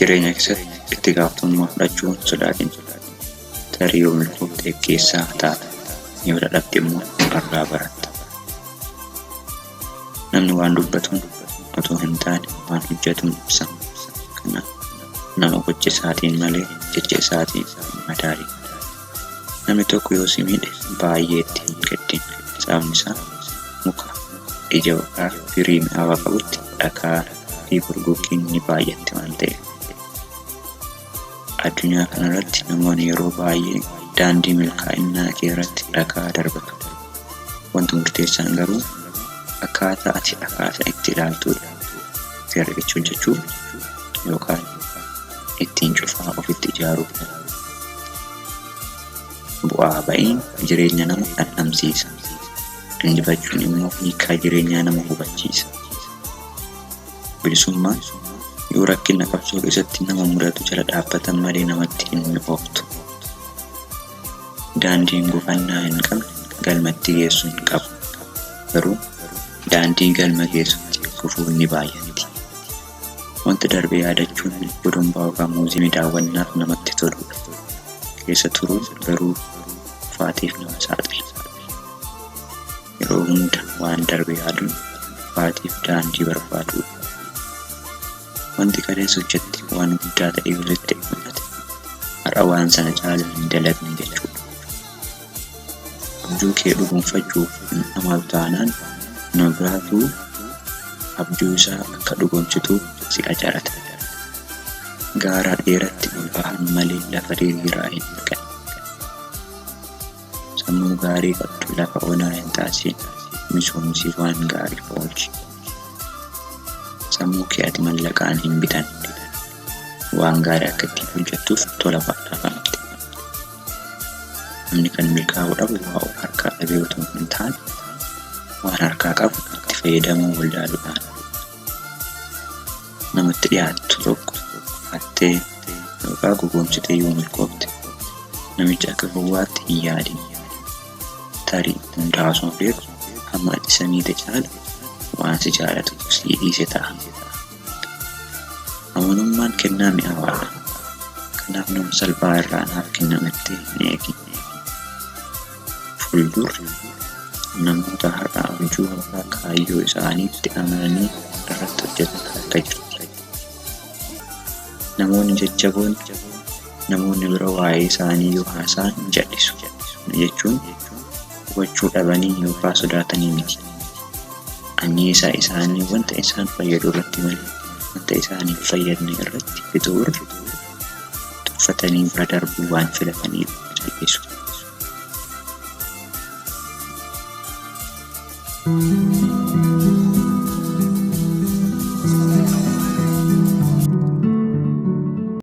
jireenya keessatti itti gaafatamummaa fudhachuun sodaatiin tarii yoo milkoofte keessaa taata yoo dadhabde immoo irraa baratta. Namni waan dubbatuun otoo hin taane waan hojjetuun ibsa. Kanaaf nama gocha isaatiin malee jecha isaatiin madaali. Namni tokko yoo si miidhe baay'ee itti hin gaddin. Sababni isaa muka ija yookaan firii mi'aawaa qabutti dhagaa fi burguuqiin ni baay'atti waan ta'eef. Addunyaa kanarratti namoonni yeroo baay'ee daandii milkaa'inaa irratti dhagaa darbatu. Wanti murteessaan garuu akkaataa ati akkaataa itti ilaaltudha. Seera jechuun yookaan ittiin cufaa ofitti ijaaruudha. Bu'aa ba'iin jireenya nama dhandhamsiisa. Injifachuun immoo hiikaa jireenyaa nama hubachiisa. Bilisummaan yoo rakkina qabsoo keessatti nama mudatu jala dhaabbatan malee namatti hin mi'ooftu. Daandiin gufannaa hin qabne galmatti geessu hin qabu. Garuu daandii galma geessutti gufuun ni baay'atti. Wanta darbe yaadachuun gudunbaa yookaan muuziyeemii daawwannaaf namatti toludha. Keessa turuun garuu kufaatiif nama saaxila. Yeroo hunda waan darbe yaaduun kufaatiif daandii barbaadudha. Wanti kaleessa hojjette waan guddaa ta'ee walitti mul'ate. Har'a waan sana caalu hin dalagne jechuudha. Abjuu kee dhugoomfachuuf namaaf taanaan nama biraatu abjuu isaa akka dhugoomsituuf si ajaa'ata. Gaara dheeratti ol bahan malee lafa diriiraa hin dhaqan. Sammuu gaarii qabdu lafa onaa hin taasisin misoomsii waan gaarii oolchi. Sammuu kee ati mallaqaan hin bitan. Waan gaarii akka ittiin hojjettuuf tola faafamte. Namni kan milkaa'uu dhabu waa harkaa dhabee otoo hin taane waan harkaa qabu itti fayyadamuu waldaaluudhaan. Namatti dhiyaattu tokko hattee yookaan gogoomsitee yoo milkoofte namicha akka gowwaatti hin yaadin. Tarii hundaa osoo beeku hamma ati samiite caala waan si jaalatu si dhiise ta'a. Amanummaan kennaa mi'aawaadha. Kanaaf nama salphaa irraa naaf kennametti hin eegin. Fuuldurri namoota har'aa abjuu yookaan kaayyoo isaaniitti amananii irratti hojjetan akka jiru. Namoonni jajjaboon namoonni bira waa'ee isaanii yoo haasa'an hin jal'isu. Jechuun hubachuu dhabanii yookaan sodaatanii miti. Anniisaa isaanii wanta isaan fayyadu irratti malee wanta isaanii fayyadne irratti bituu irra tuffatanii bira darbuu waan filataniif jal'isu.